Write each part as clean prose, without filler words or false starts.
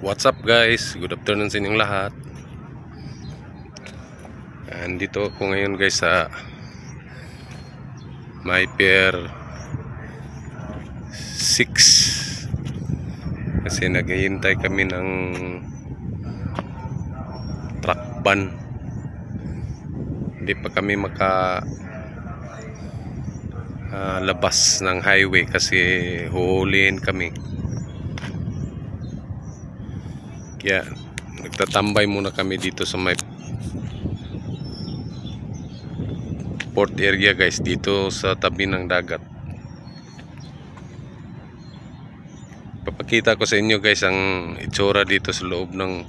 What's up guys? Good afternoon sa inyong lahat. Andito ako ngayon guys sa My Pier 6 kasi naghihintay kami ng truck ban. Hindi pa kami labas ng highway kasi huhulihin kami. Kaya nagtatambay muna kami dito sa may port area guys, dito sa tabi ng dagat. Papakita ko sa inyo guys ang itsura dito sa loob ng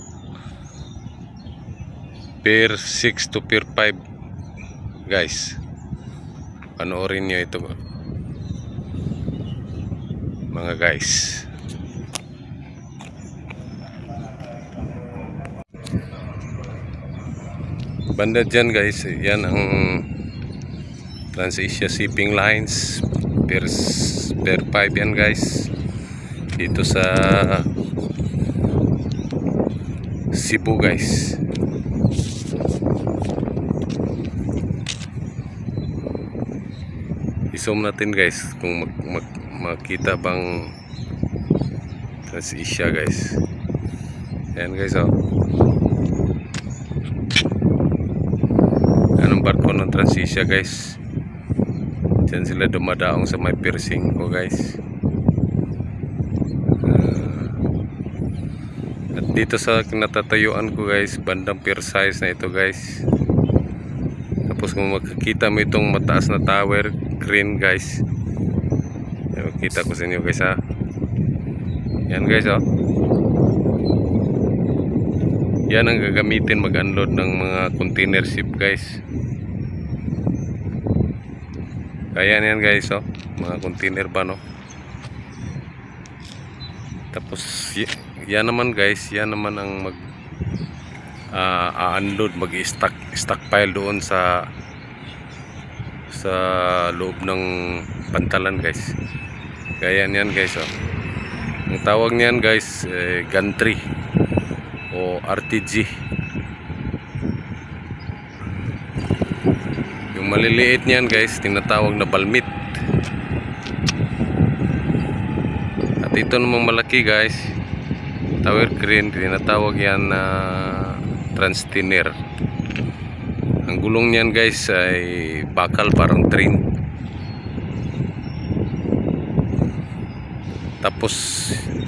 Pier 6 to Pier 5 guys. Panoorin nyo ito mga guys. Banda dyan guys, yan ang Trans-Asia Shipping Lines Pier 5 yan guys, dito sa Cebu guys. I-zoom natin guys kung makita bang Trans-Asia guys. Yan guys, oh. Anong barko ng Trans-Asia guys. Diyan sila dumadaong sa may Pier 5 guys. At dito sa kinatatayuan ko guys, bandang Pier 6 na ito guys. Tapos kung makikita mo itong mataas na tower crane guys, makita ko sa inyo guys ha. Yan guys, oh. Yan ang gagamitin mag-unload ng mga container ship guys. Kaya yan guys, oh, mga container pa, no. Tapos yan naman guys, yan naman ang unload, stockpile doon sa loob ng pantalan guys. Kaya yan guys, oh. Ang tawag niyan guys, gantry o RTG. Yung maliliit niyan guys, tinatawag na balmit. At ito namang malaki guys, tower crane, tinatawag yan na transtiner. Ang gulong niyan guys ay bakal, parang train. Tapos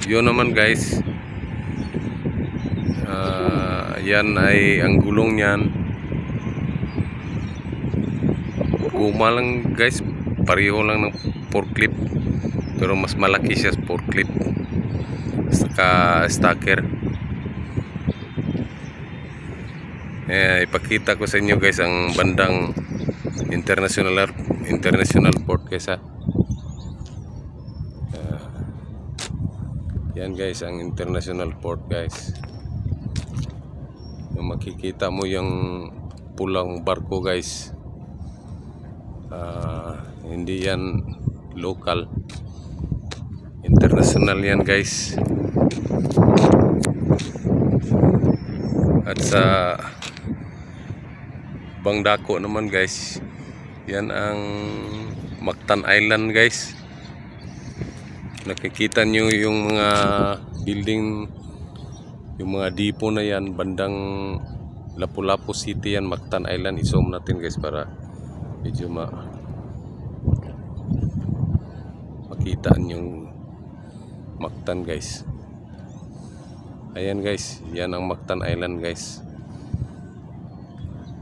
yun naman guys, yan ay ang gulong niyan guma lang guys, pareho lang ng forklift, pero mas malaki siya sa forklift saka stacker. Ipakita ko sa inyo guys ang bandang international port guys ha. Yan guys ang international port guys. Yung makikita mo yung pulang barko guys, hindi yan local, international yan guys. At sa Bangdako naman guys, yan ang Mactan Island guys. Nakikita nyo yung mga building, yung mga depot na yan, bandang Lapu-Lapu City yan, Mactan Island. I-zoom natin guys para medyo makita yung Mactan guys. Ayan guys, yan ang Mactan Island guys.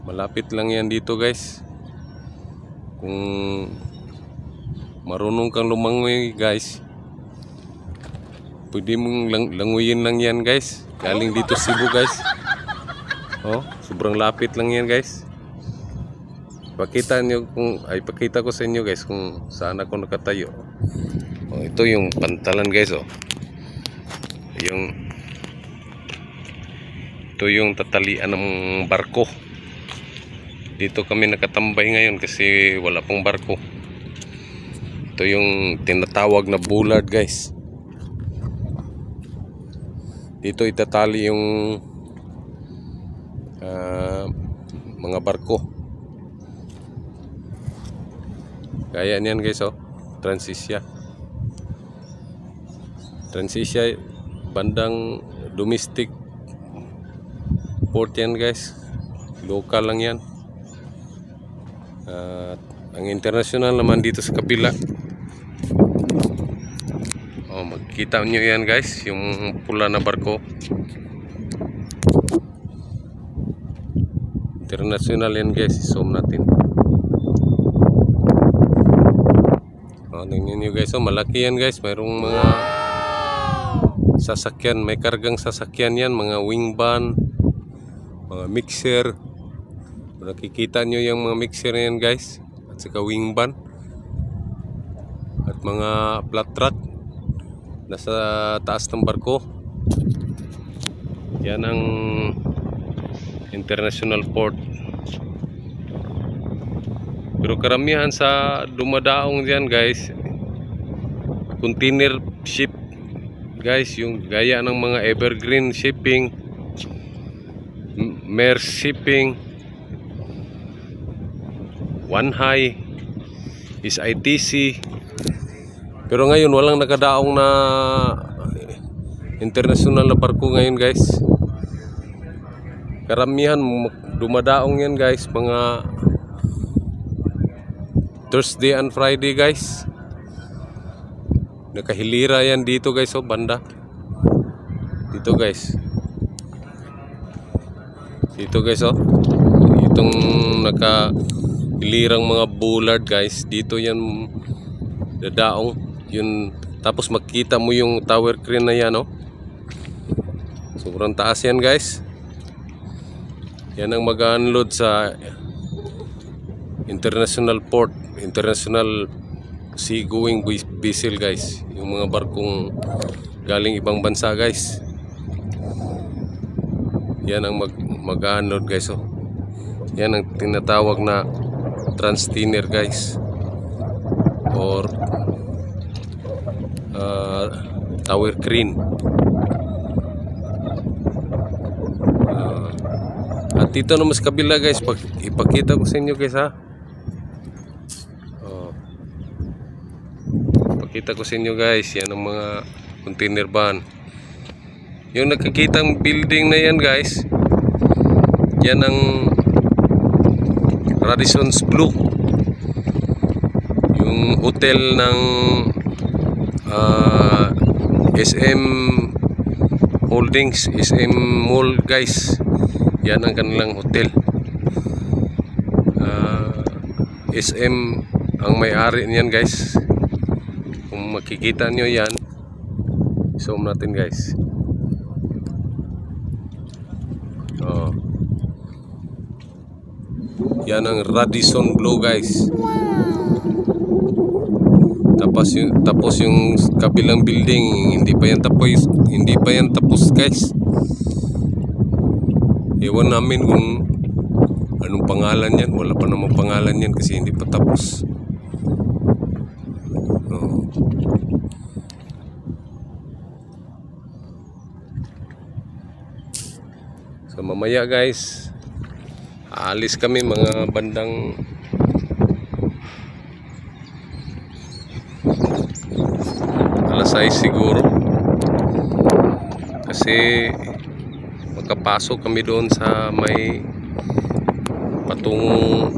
Malapit lang yan dito guys. Kung marunong kang lumangoy guys, pwede mong languyin lang yan guys. Galing dito Cebu guys. Oh, sobrang lapit lang yan guys. Pakita ko sa inyo guys kung saan ako nakatayo. Oh, ito yung pantalan guys, oh. Ito yung tatalian ng barko. Dito kami nakatambay ngayon kasi wala pang barko. Ito yung tinatawag na bullard guys. dito itatali yung mga barko. Gaya niyan guys, oh, Transisya bandang domestic port yan guys, local lang yan. Ang international naman dito sa kapila. Oh, magkita nyo yan guys, yung pula na barko. International yan guys, zoom natin. Oh, tingnan nyo guys, oh, malaki yan guys. Mayroong mga sasakyan, may kargang sasakyan yan, mga wing van, mga mixer. Nakikita nyo yung mga mixer yan guys, at saka wing van at mga flat truck nasa taas ng barko. Yan ang international port. Pero karamihan sa dumadaong diyan guys, container ship guys, yung gaya ng mga Evergreen Shipping, Maersk Shipping, One High, is ITC. Pero ngayon walang nakadaong na international na barko ngayon guys. Karamihan dumadaong yan guys, mga Thursday and Friday guys. Nakahilira yan dito guys, oh, banda dito guys. Dito guys, oh, itong nakahilirang mga bullard guys, dito yan dadaong yun. Tapos makita mo yung tower crane na yan, oh, sobrang taas yan guys. Yan ang mag-unload sa international port, international seagoing vessel guys, yung mga barkong galing ibang bansa guys. Yan ang mag-unload guys, oh. Yan ang tinatawag na transtiner guys, or tower crane. At dito naman sa kabila guys, ipakita ko sa inyo guys, ha. Ipakita ko sa inyo guys, yan ang mga container van. Yung nakikitang building na yan guys, yan ang Radisson's Blu, yung hotel ng SM Holdings, SM Mall guys. Yan ang kanilang hotel. SM ang may-ari niyan guys. Kung makikita nyo yan, zoom natin guys. Oh. Yan ang Radisson Blu guys. Tapos yung kabilang building, hindi pa yan tapos guys. Ewan namin kung anong pangalan yan. Wala pa namang pangalan yan kasi hindi pa tapos. Oh. So mamaya guys, aalis kami mga bandang alas 6 siguro, kasi makapasok kami doon sa may patungong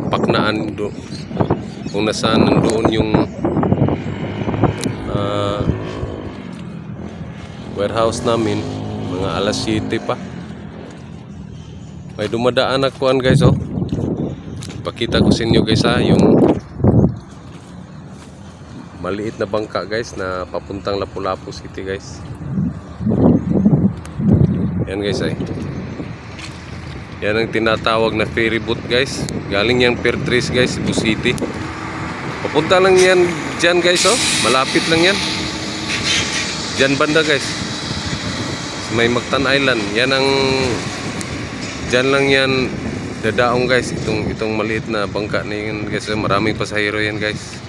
Paknaan doon, kung nasaan nandoon yung warehouse namin. Mga alas 7 pa. May dumadaan akuan guys, oh. Pakita ko sa inyo guys, ha, yung maliit na bangka guys na papuntang Lapu-Lapu City guys. Yan guys, ay yan ang tinatawag na ferry boat guys. Galing yan Pier 3 guys, Cebu City. Papunta lang yan dyan guys, oh. Malapit lang yan dyan banda guys, may Mactan Island. Yan ang dyan lang yan dadaong guys, itong maliit na bangka na yan guys. Maraming pasahero yan guys.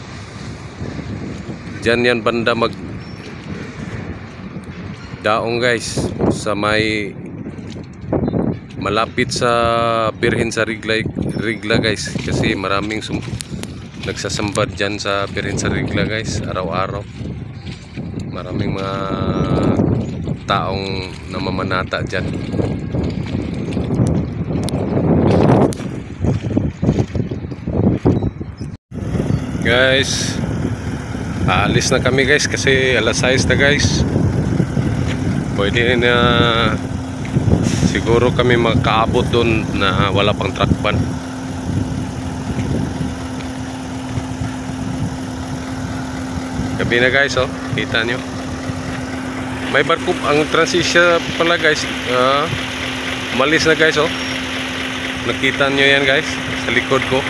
Dyan yan banda daong guys sa may malapit sa Birhen sa Rigla guys, kasi maraming nagsasambad dyan sa Birhen sa Rigla guys, araw-araw. Maraming mga taong namamanata dyan. Guys, aalis na kami guys kasi alas 6 na guys. Pwede na siguro kami makaabot doon na wala pang truck ban. Gabi na guys, oh, kita nyo. May barko ang transisya pala guys. Umalis na guys, oh. Nakita nyo yan guys sa likod ko.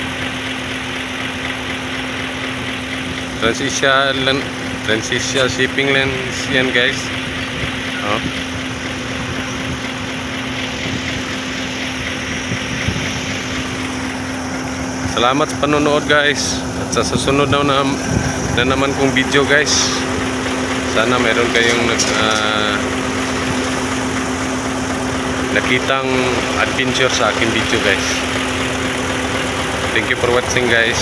Transisya shipping lines yan guys. Oh. Salamat sa panonood guys. At sa susunod na naman kong video guys. Sana meron kayong nakitang adventure sa aking video guys. Thank you for watching guys.